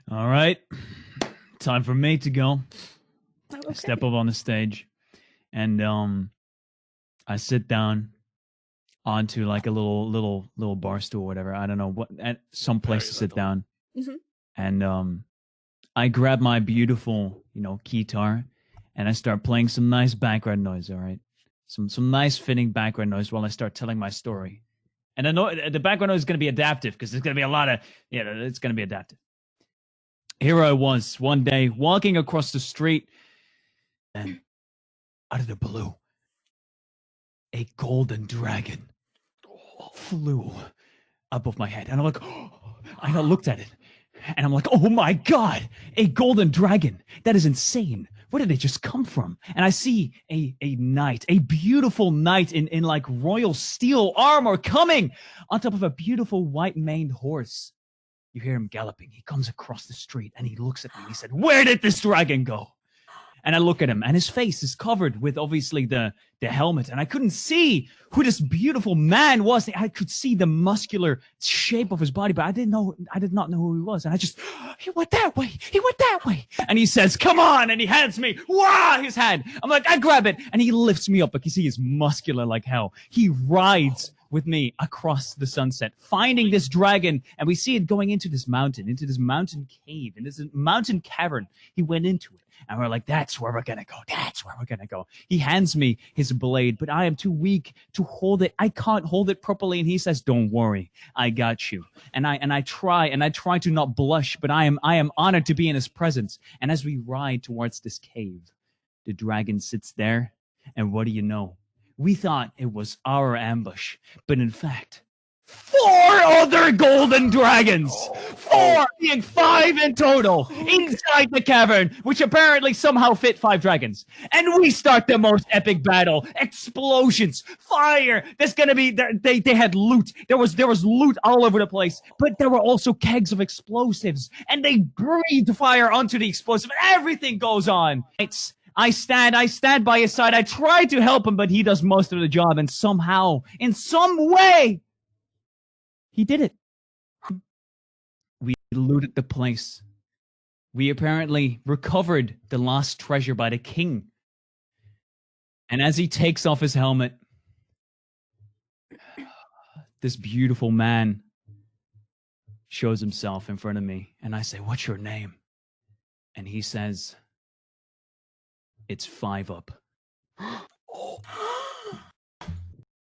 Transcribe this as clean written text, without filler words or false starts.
All right. Time for me to go. Oh, I step up on the stage and I sit down onto like a little bar stool or whatever. I don't know what at some place to sit down. Mhm. And I grab my beautiful, guitar and I start playing some nice background noise, all right? Some nice fitting background noise while I start telling my story. And I know the background noise is going to be adaptive because there's going to be a lot of, it's going to be adaptive. Here I was one day walking across the street, and out of the blue, a golden dragon flew above my head. And I'm like, oh, and I looked at it, and I'm like, oh my God, a golden dragon. That is insane. Where did it just come from? And I see a knight, a beautiful knight in like royal steel armor coming on top of a beautiful white maned horse. You hear him galloping. He comes across the street and he looks at me and he said, where did this dragon go? And I look at him and his face is covered with obviously the helmet. And I couldn't see who this beautiful man was. I could see the muscular shape of his body, but I did not know who he was. And he went that way. He went that way. And he says, come on. And he hands me, his hand. I'm like, I grab it. And he lifts me up because he is muscular like hell. He rides with me across the sunset, finding this dragon, and we see it going into this mountain cave, in this mountain cavern. He went into it, and we're like, that's where we're gonna go. That's where we're gonna go. He hands me his blade, but I am too weak to hold it. I can't hold it properly, and he says, don't worry, I got you. And I try to not blush, but I am honored to be in his presence. And as we ride towards this cave, the dragon sits there, and what do you know? We thought it was our ambush, but in fact, 4 other golden dragons! 4, being 5 in total, inside the cavern, which apparently somehow fit 5 dragons. And we start the most epic battle. Explosions, fire. There's gonna be, they had loot. There was loot all over the place, but there were also kegs of explosives, and they breathed fire onto the explosive, and everything goes on. I stand by his side. I try to help him, but he does most of the job. And somehow, in some way, he did it. We looted the place. We apparently recovered the lost treasure by the king. And as he takes off his helmet, this beautiful man shows himself in front of me. And I say, what's your name? And he says, it's 5 Up.